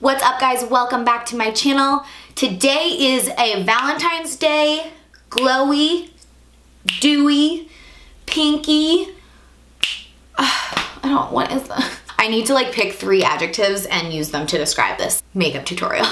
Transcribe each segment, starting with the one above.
What's up guys, welcome back to my channel. Today is a Valentine's Day, glowy, dewy, pinky, what is that? I need to like pick 3 adjectives and use them to describe this makeup tutorial.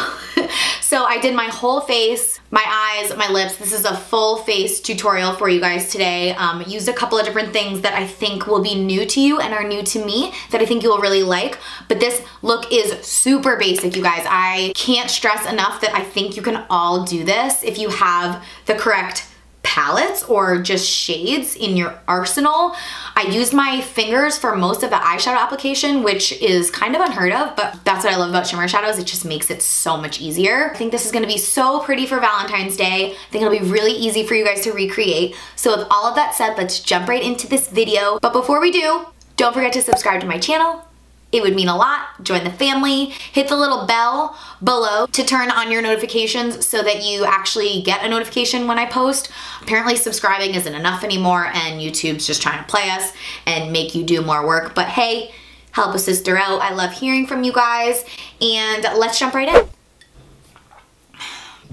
So I did my whole face, my eyes, my lips. This is a full face tutorial for you guys today. Used a couple of different things that I think will be new to you and are new to me that I think you will really like. But this look is super basic, you guys. I can't stress enough that I think you can all do this if you have the correct palettes or just shades in your arsenal. I used my fingers for most of the eyeshadow application, which is kind of unheard of, but that's what I love about shimmer shadows. It just makes it so much easier. I think this is gonna be so pretty for Valentine's Day. I think it'll be really easy for you guys to recreate. So with all of that said, let's jump right into this video. But before we do, don't forget to subscribe to my channel. It would mean a lot. Join the family. Hit the little bell below to turn on your notifications so that you actually get a notification when I post. Apparently subscribing isn't enough anymore and YouTube's just trying to play us and make you do more work. But hey, help a sister out. I love hearing from you guys. And let's jump right in.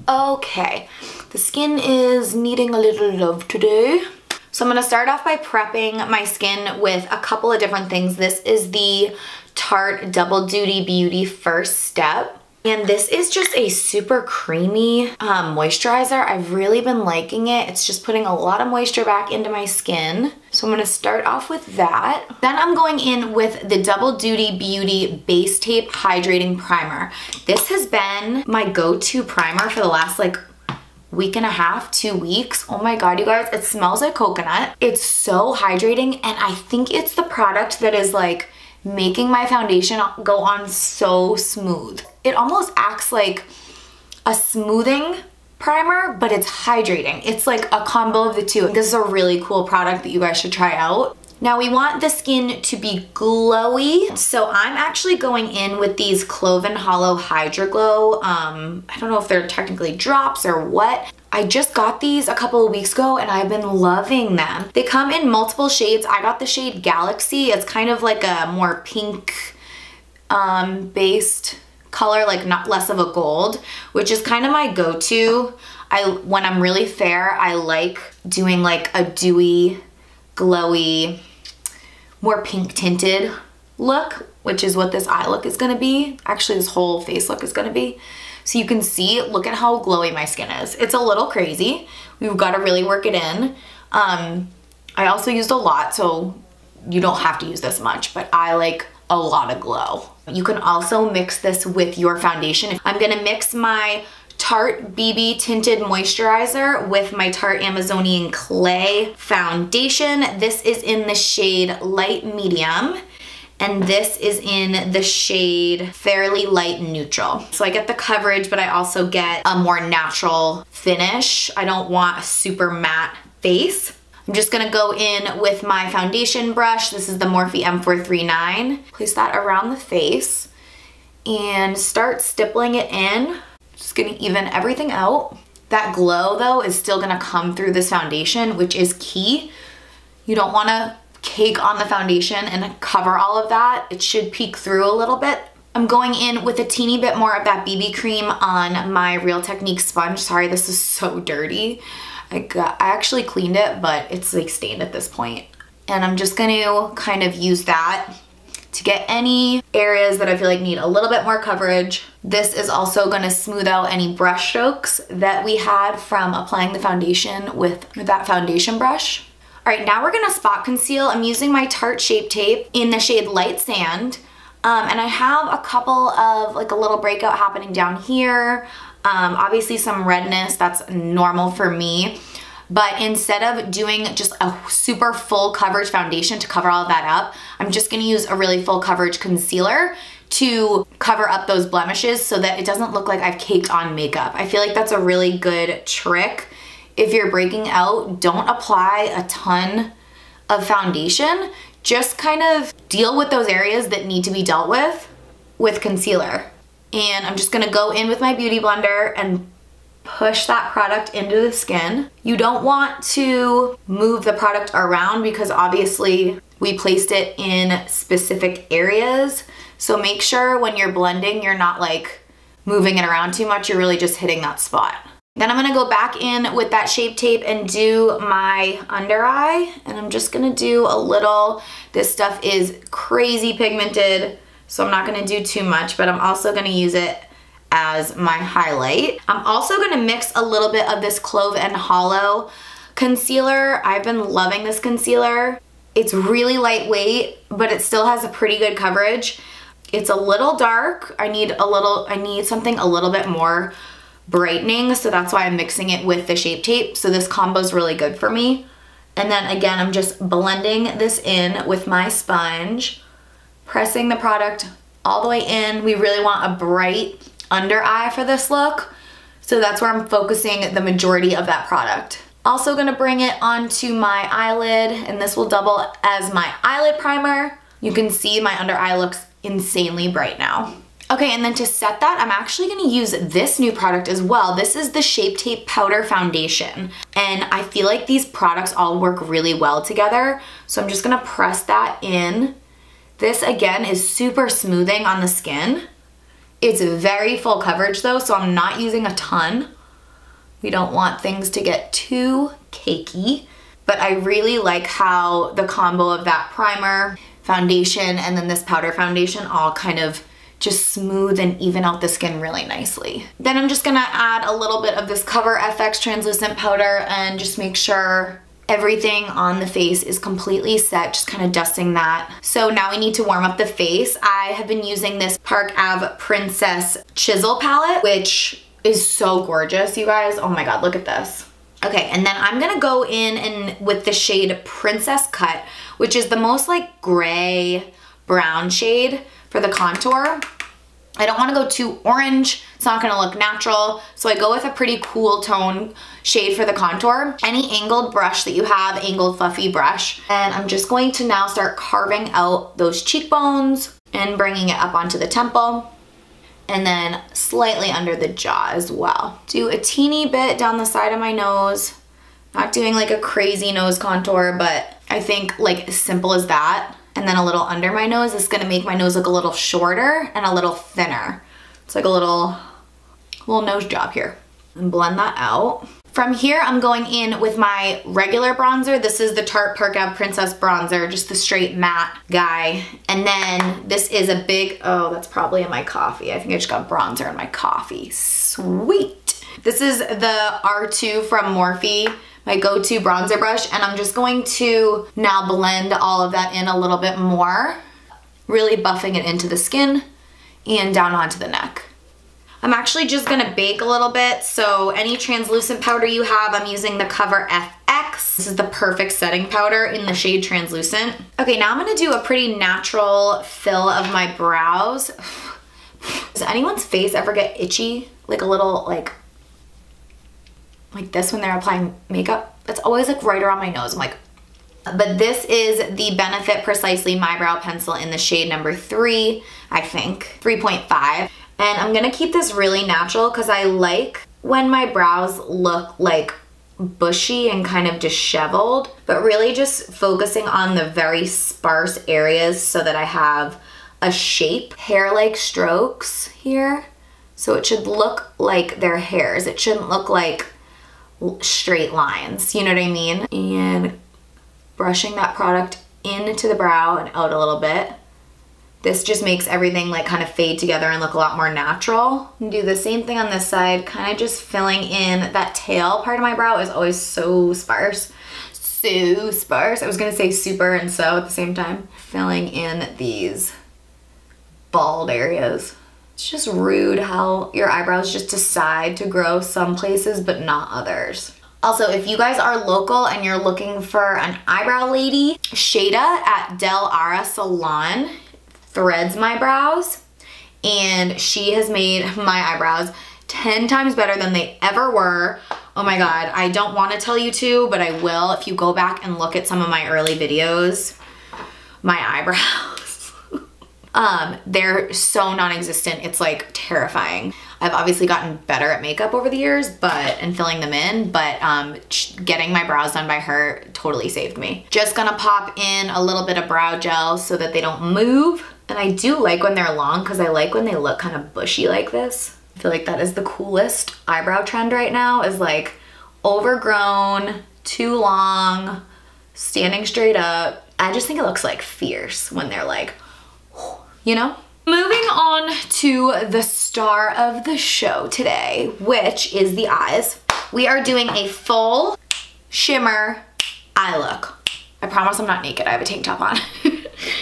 Okay, the skin is needing a little love today. So I'm gonna start off by prepping my skin with a couple of different things. This is the Tarte Double Duty Beauty First Step. And this is just a super creamy moisturizer. I've really been liking it. It's just putting a lot of moisture back into my skin. So I'm gonna start off with that. Then I'm going in with the Double Duty Beauty Base Tape Hydrating Primer. This has been my go-to primer for the last like week and a half, 2 weeks. Oh my god, you guys, it smells like coconut. It's so hydrating, and I think it's the product that is like making my foundation go on so smooth. It almost acts like a smoothing primer, but it's hydrating. It's like a combo of the two. This is a really cool product that you guys should try out. Now we want the skin to be glowy, so I'm actually going in with these Cloven Hollow Hydra Glow. I don't know if they're technically drops or what. I just got these a couple of weeks ago and I've been loving them. They come in multiple shades. I got the shade Galaxy. It's kind of like a more pink based color, like not less of a gold, which is kind of my go-to. When I'm really fair, I like doing like a dewy, glowy, more pink tinted look, which is what this eye look is gonna be. Actually, this whole face look is gonna be. So you can see, look at how glowy my skin is. It's a little crazy. We've got to really work it in. I also used a lot, so you don't have to use this much, but I like a lot of glow. You can also mix this with your foundation. I'm gonna mix my Tarte BB Tinted Moisturizer with my Tarte Amazonian Clay Foundation. This is in the shade Light Medium, and this is in the shade Fairly Light Neutral. So I get the coverage, but I also get a more natural finish. I don't want a super matte face. I'm just gonna go in with my foundation brush. This is the Morphe M439. Place that around the face and start stippling it in. Just gonna even everything out. That glow though is still gonna come through this foundation, which is key. You don't wanna cake on the foundation and cover all of that. It should peek through a little bit. I'm going in with a teeny bit more of that BB cream on my Real Technique sponge. Sorry, this is so dirty. I actually cleaned it, but it's like stained at this point. And I'm just gonna kind of use that to get any areas that I feel like need a little bit more coverage. This is also gonna smooth out any brush strokes that we had from applying the foundation with that foundation brush. All right, now we're gonna spot conceal. I'm using my Tarte Shape Tape in the shade Light Sand. And I have a couple of like a little breakout happening down here. Obviously some redness, that's normal for me. But instead of doing just a super full coverage foundation to cover all of that up, I'm just gonna use a really full coverage concealer to cover up those blemishes so that it doesn't look like I've caked on makeup. I feel like that's a really good trick. If you're breaking out, don't apply a ton of foundation. Just kind of deal with those areas that need to be dealt with concealer. And I'm just gonna go in with my beauty blender and push that product into the skin. You don't want to move the product around because obviously we placed it in specific areas. So make sure when you're blending, you're not like moving it around too much, you're really just hitting that spot. Then I'm gonna go back in with that Shape Tape and do my under eye, and I'm just gonna do a little. This stuff is crazy pigmented, so I'm not gonna do too much, but I'm also gonna use it as my highlight. I'm also gonna mix a little bit of this Clove and Hollow concealer. I've been loving this concealer. It's really lightweight, but it still has a pretty good coverage. It's a little dark. I need something a little bit more brightening, so that's why I'm mixing it with the Shape Tape. So this combo is really good for me. And then again, I'm just blending this in with my sponge, pressing the product all the way in. We really want a bright under eye for this look, so that's where I'm focusing the majority of that product. Also gonna bring it onto my eyelid, and this will double as my eyelid primer. You can see my under eye looks insanely bright now. Okay, and then to set that, I'm actually gonna use this new product as well. This is the Shape Tape Powder Foundation, and I feel like these products all work really well together, so I'm just gonna press that in. This, again, is super smoothing on the skin. It's very full coverage though, so I'm not using a ton. We don't want things to get too cakey, but I really like how the combo of that primer, foundation, and then this powder foundation all kind of just smooth and even out the skin really nicely. Then I'm just gonna add a little bit of this Cover FX translucent powder and just make sure everything on the face is completely set, just kind of dusting that. So now we need to warm up the face. I have been using this Park Ave Princess Chisel palette, which is so gorgeous, you guys. Oh my God, look at this. Okay, and then I'm gonna go in and with the shade Princess Cut, which is the most like gray brown shade for the contour. I don't want to go too orange, it's not going to look natural, so I go with a pretty cool tone shade for the contour. Any angled brush that you have, angled fluffy brush, and I'm just going to now start carving out those cheekbones and bringing it up onto the temple, and then slightly under the jaw as well. Do a teeny bit down the side of my nose, not doing like a crazy nose contour, but I think like as simple as that. And then a little under my nose is gonna make my nose look a little shorter and a little thinner. It's like a little nose job here. And blend that out. From here, I'm going in with my regular bronzer. This is the Tarte Park Ave Princess Bronzer, just the straight matte guy. And then this is a big, oh, that's probably in my coffee. I think I just got bronzer in my coffee. Sweet. This is the R2 from Morphe, my go-to bronzer brush, and I'm just going to now blend all of that in a little bit more, really buffing it into the skin and down onto the neck. I'm actually just gonna bake a little bit, so any translucent powder you have, I'm using the Cover FX. This is the perfect setting powder in the shade Translucent. Okay, now I'm gonna do a pretty natural fill of my brows. Does anyone's face ever get itchy? Like a little, like this when they're applying makeup? It's always like right around my nose. I'm like, but this is the Benefit Precisely My Brow Pencil in the shade number 3, I think, 3.5. And I'm gonna keep this really natural because I like when my brows look like bushy and kind of disheveled, but really just focusing on the very sparse areas so that I have a shape, hair-like strokes here. So it should look like they're hairs. It shouldn't look like straight lines, you know what I mean? And brushing that product into the brow and out a little bit. This just makes everything like kind of fade together and look a lot more natural. And do the same thing on this side, kind of just filling in that tail part of my brow is always so sparse. So sparse. I was gonna say super and so at the same time. Filling in these bald areas. It's just rude how your eyebrows just decide to grow some places but not others. Also, if you guys are local and you're looking for an eyebrow lady, Shada at Del Ara Salon threads my brows, and she has made my eyebrows 10 times better than they ever were. Oh my God, I don't want to tell you to, but I will. If you go back and look at some of my early videos, my eyebrows, they're so non-existent. It's like terrifying. I've obviously gotten better at makeup over the years, and filling them in, but getting my brows done by her totally saved me. Just gonna pop in a little bit of brow gel so that they don't move. And I do like when they're long because I like when they look kind of bushy like this. I feel like that is the coolest eyebrow trend right now, is like overgrown, too long, standing straight up. I just think it looks like fierce when they're like, you know? Moving on to the star of the show today, which is the eyes. We are doing a full shimmer eye look. I promise I'm not naked, I have a tank top on.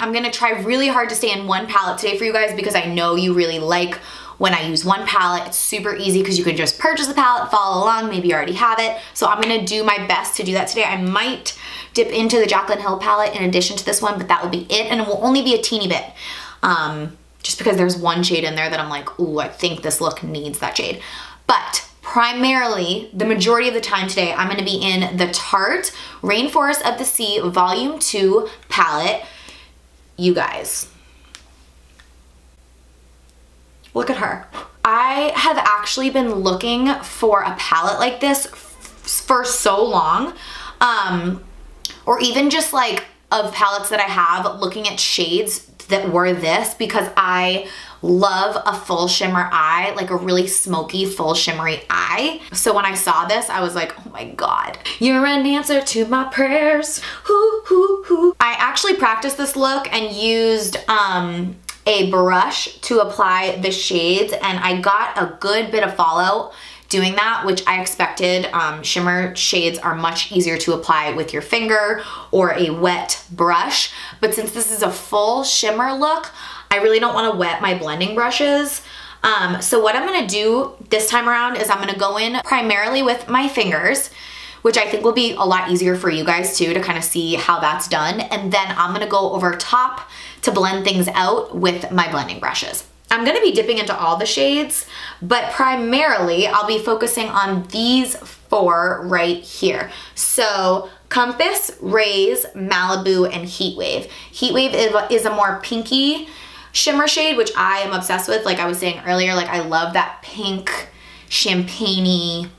I'm gonna try really hard to stay in one palette today for you guys because I know you really like when I use one palette. It's super easy because you can just purchase a palette, follow along, maybe you already have it. So I'm gonna do my best to do that today. I might dip into the Jaclyn Hill palette in addition to this one, but that will be it, and it will only be a teeny bit. Just because there's one shade in there that I'm like, ooh, I think this look needs that shade. But primarily, the majority of the time today, I'm gonna be in the Tarte Rainforest of the Sea Volume 2 palette. You guys, look at her. I have actually been looking for a palette like this for so long, or even just like of palettes that I have, looking at shades that were this, because I love a full shimmer eye, like a really smoky full shimmery eye. So when I saw this, I was like, oh my God, you're an answer to my prayers. Hoo, hoo, hoo. I actually practiced this look and used a brush to apply the shades, and I got a good bit of fallout doing that, which I expected. Shimmer shades are much easier to apply with your finger or a wet brush, but since this is a full shimmer look, I really don't want to wet my blending brushes. So what I'm gonna do this time around is I'm gonna go in primarily with my fingers, which I think will be a lot easier for you guys too to kind of see how that's done, and then I'm gonna go over top to blend things out with my blending brushes. I'm gonna be dipping into all the shades, but primarily I'll be focusing on these four right here. So Compass, Raise, Malibu, and Heatwave. Heatwave is a more pinky shimmer shade, which I am obsessed with. Like I was saying earlier, like I love that pink champagne-y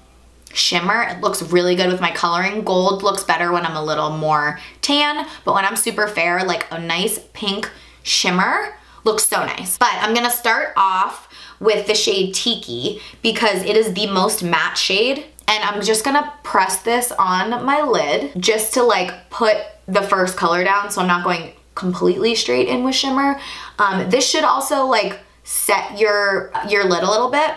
shimmer. It looks really good with my coloring. Gold looks better when I'm a little more tan, but when I'm super fair, like a nice pink shimmer looks so nice. But I'm gonna start off with the shade Tiki because it is the most matte shade, and I'm just gonna press this on my lid just to like put the first color down, so I'm not going completely straight in with shimmer. This should also like set your lid a little bit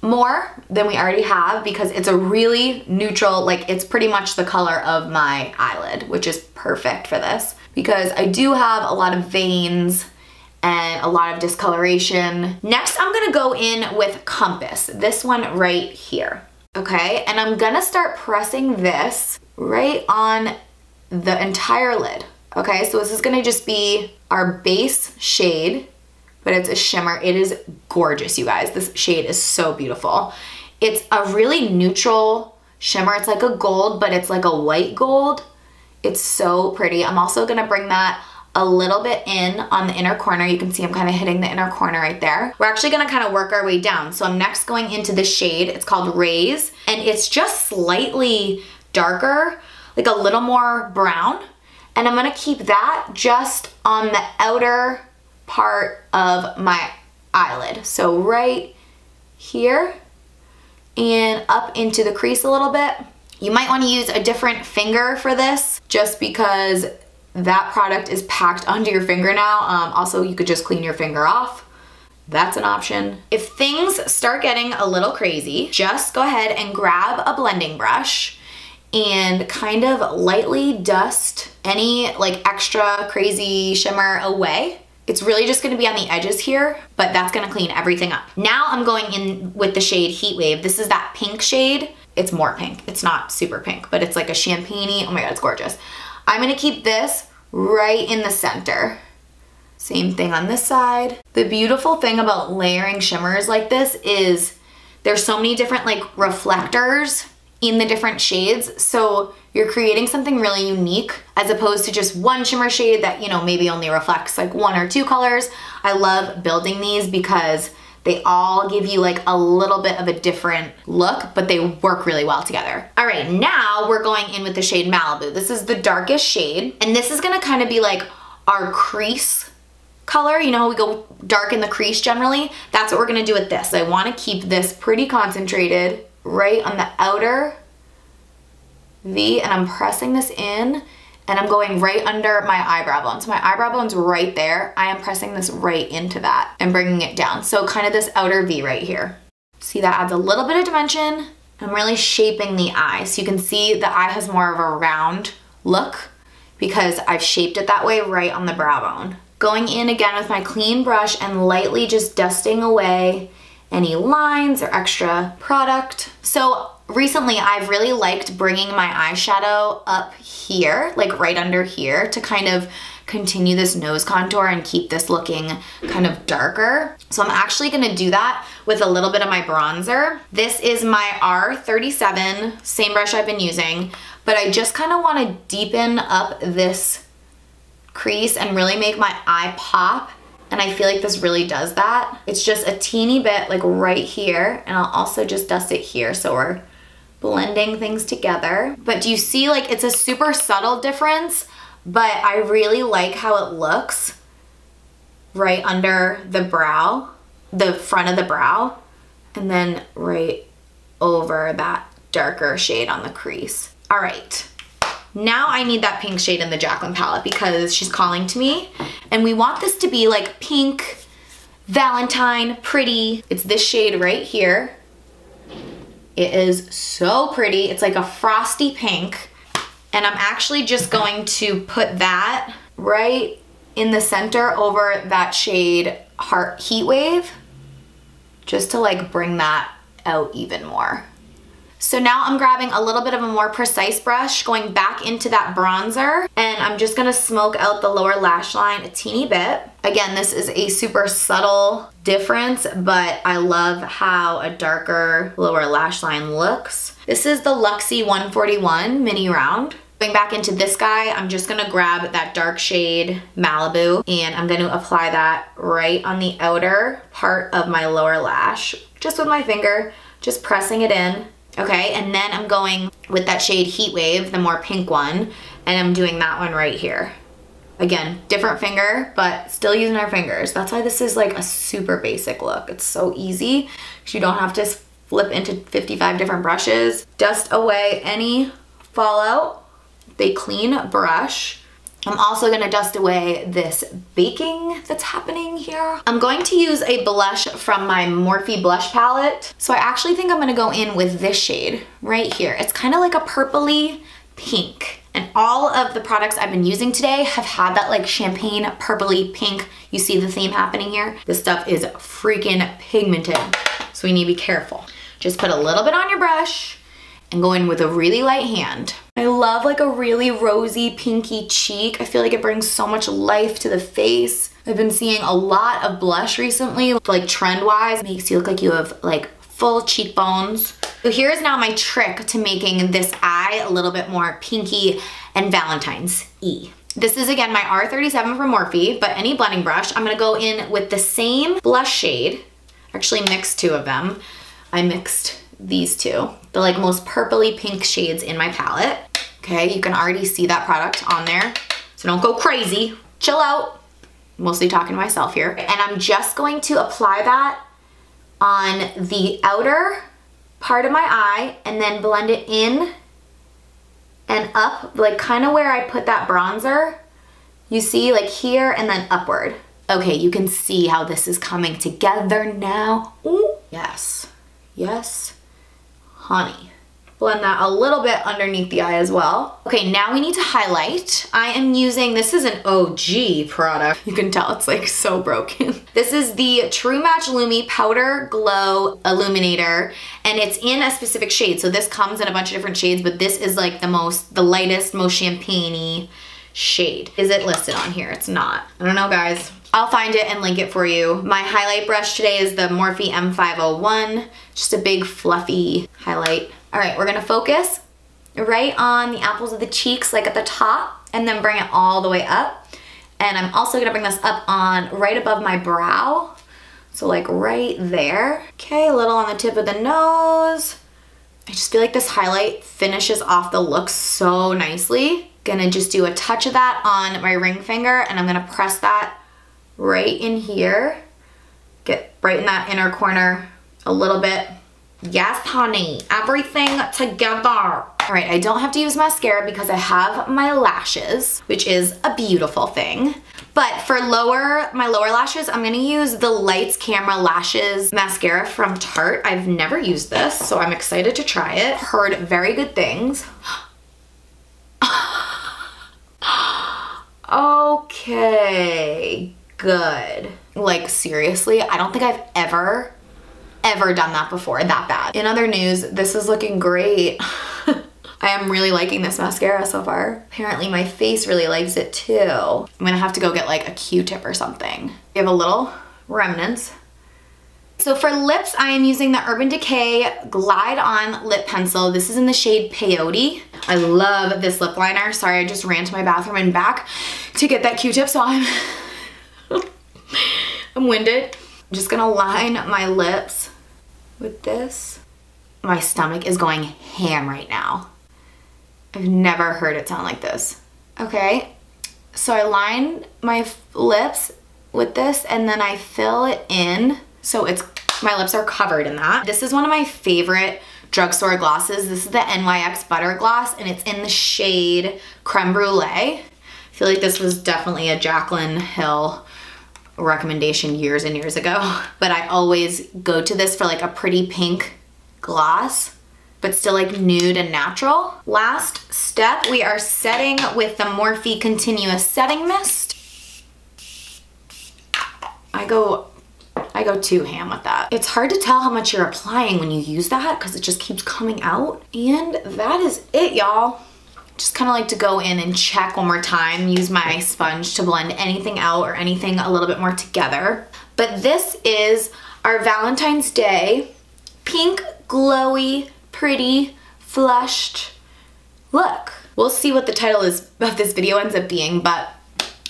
more than we already have because it's a really neutral, like it's pretty much the color of my eyelid, which is perfect for this because I do have a lot of veins and a lot of discoloration. Next, I'm gonna go in with Compass, this one right here, okay? And I'm gonna start pressing this right on the entire lid, okay? So this is gonna just be our base shade, but it's a shimmer. It is gorgeous, you guys. This shade is so beautiful. It's a really neutral shimmer. It's like a gold, but it's like a white gold. It's so pretty. I'm also gonna bring that a little bit in on the inner corner. You can see I'm kind of hitting the inner corner right there. We're actually gonna kind of work our way down. So I'm next going into the shade. It's called Raise, and it's just slightly darker, like a little more brown. And I'm gonna keep that just on the outer part of my eyelid. So right here and up into the crease a little bit. You might wanna use a different finger for this just because that product is packed onto your finger now. Also, you could just clean your finger off. That's an option. If things start getting a little crazy, just go ahead and grab a blending brush and kind of lightly dust any like extra crazy shimmer away. It's really just gonna be on the edges here, but that's gonna clean everything up. Now I'm going in with the shade Heatwave. This is that pink shade. It's more pink. It's not super pink, but it's like a champagne-y. Oh my God, it's gorgeous. I'm gonna keep this right in the center. Same thing on this side. The beautiful thing about layering shimmers like this is there's so many different like reflectors in the different shades, so you're creating something really unique as opposed to just one shimmer shade that, you know, maybe only reflects like one or two colors. I love building these because they all give you like a little bit of a different look, but they work really well together. All right, now we're going in with the shade Malibu. This is the darkest shade, and this is gonna kind of be like our crease color. You know how we go dark in the crease generally? That's what we're gonna do with this. I wanna keep this pretty concentrated right on the outer V, and I'm pressing this in, and I'm going right under my eyebrow bone. So my eyebrow bone's right there. I am pressing this right into that and bringing it down. So kind of this outer V right here. See, that adds a little bit of dimension. I'm really shaping the eye. So you can see the eye has more of a round look because I've shaped it that way right on the brow bone. Going in again with my clean brush and lightly just dusting away any lines or extra product. So recently I've really liked bringing my eyeshadow up here, like right under here, to kind of continue this nose contour and keep this looking kind of darker. So I'm actually gonna do that with a little bit of my bronzer. This is my R37, same brush I've been using, but I just kind of want to deepen up this crease and really make my eye pop. And I feel like this really does that. It's just a teeny bit like right here, and I'll also just dust it here so we're blending things together. But do you see, like, it's a super subtle difference, but I really like how it looks right under the brow, the front of the brow, and then right over that darker shade on the crease. All right, now I need that pink shade in the Jaclyn palette because she's calling to me, and we want this to be like pink, Valentine, pretty. It's this shade right here. It is so pretty. It's like a frosty pink. And I'm actually just going to put that right in the center over that shade Heart Heat Wave, just to like bring that out even more. So now I'm grabbing a little bit of a more precise brush, going back into that bronzer, and I'm just gonna smoke out the lower lash line a teeny bit. Again, this is a super subtle difference, but I love how a darker lower lash line looks. This is the Luxie 141 mini round. Going back into this guy, I'm just gonna grab that dark shade Malibu, and I'm gonna apply that right on the outer part of my lower lash, just with my finger, just pressing it in. Okay, and then I'm going with that shade Heat Wave, the more pink one, and I'm doing that one right here. Again, different finger, but still using our fingers. That's why this is like a super basic look. It's so easy, because you don't have to flip into 55 different brushes. Dust away any fallout with a clean brush. I'm also gonna dust away this baking that's happening here. I'm going to use a blush from my Morphe blush palette. So I actually think I'm gonna go in with this shade right here. It's kind of like a purpley pink. And all of the products I've been using today have had that like champagne purpley pink. You see the theme happening here? This stuff is freaking pigmented, so we need to be careful. Just put a little bit on your brush and go in with a really light hand. I love like a really rosy pinky cheek. I feel like it brings so much life to the face. I've been seeing a lot of blush recently, like trend-wise. Makes you look like you have like full cheekbones. So here's now my trick to making this eye a little bit more pinky and Valentine's-y. This is again my R37 from Morphe, but any blending brush, I'm gonna go in with the same blush shade. Actually mixed two of them. I mixed these two, the like most purpley pink shades in my palette. Okay, you can already see that product on there, so don't go crazy. Chill out. Mostly talking to myself here. And I'm just going to apply that on the outer part of my eye and then blend it in and up, like kind of where I put that bronzer. You see, like here and then upward. Okay, you can see how this is coming together now. Ooh, yes, yes. Honey. Blend that a little bit underneath the eye as well. Okay, now we need to highlight. I am using, this is an OG product. You can tell it's like so broken. This is the True Match Lumi Powder Glow Illuminator, and it's in a specific shade. So this comes in a bunch of different shades, but this is like the lightest, most champagne-y shade. Is it listed on here? It's not. I don't know, guys. I'll find it and link it for you. My highlight brush today is the Morphe M501, just a big fluffy highlight. All right, we're gonna focus right on the apples of the cheeks, like at the top, and then bring it all the way up. And I'm also gonna bring this up on right above my brow. So like right there. Okay, a little on the tip of the nose. I just feel like this highlight finishes off the look so nicely. Gonna just do a touch of that on my ring finger, and I'm gonna press that right in here. Get right in that inner corner a little bit. Yes, honey, everything together. All right, I don't have to use mascara because I have my lashes, which is a beautiful thing. But for my lower lashes, I'm gonna use the Lights Camera Lashes mascara from Tarte. I've never used this, so I'm excited to try it. Heard very good things. Okay, good. Like seriously, I don't think I've ever done that before, that bad. In other news, this is looking great. I am really liking this mascara so far. Apparently my face really likes it too. I'm gonna have to go get like a Q-tip or something. We have a little remnants. So for lips, I am using the Urban Decay Glide On Lip Pencil. This is in the shade Peyote. I love this lip liner. Sorry, I just ran to my bathroom and back to get that Q-tip, so I'm winded. I'm just gonna line my lips with this. My stomach is going ham right now. I've never heard it sound like this. Okay, so I line my lips with this and then I fill it in so my lips are covered in that. This is one of my favorite drugstore glosses. This is the NYX Butter Gloss and it's in the shade Creme Brulee. I feel like this was definitely a Jaclyn Hill recommendation years and years ago, but I always go to this for like a pretty pink gloss, but still like nude and natural. Last step, we are setting with the Morphe Continuous Setting Mist. I go too ham with that. It's hard to tell how much you're applying when you use that because it just keeps coming out. And that is it, y'all. Just kind of like to go in and check one more time, use my sponge to blend anything out or anything a little bit more together. But this is our Valentine's Day pink, glowy, pretty, flushed look. We'll see what the title of this video ends up being, but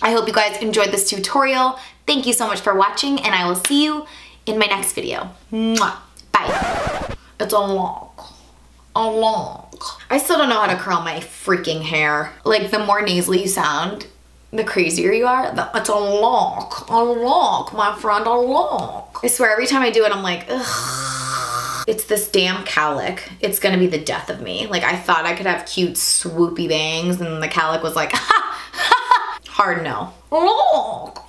I hope you guys enjoyed this tutorial. Thank you so much for watching, and I will see you in my next video. Mwah. Bye. It's a lock. A lock. I still don't know how to curl my freaking hair. Like, the more nasally you sound, the crazier you are. It's a lock, my friend, a lock. I swear every time I do it, I'm like, ugh. It's this damn cowlick. It's gonna be the death of me. Like, I thought I could have cute swoopy bangs and the cowlick was like, ha, ha, ha. Hard no. Lock.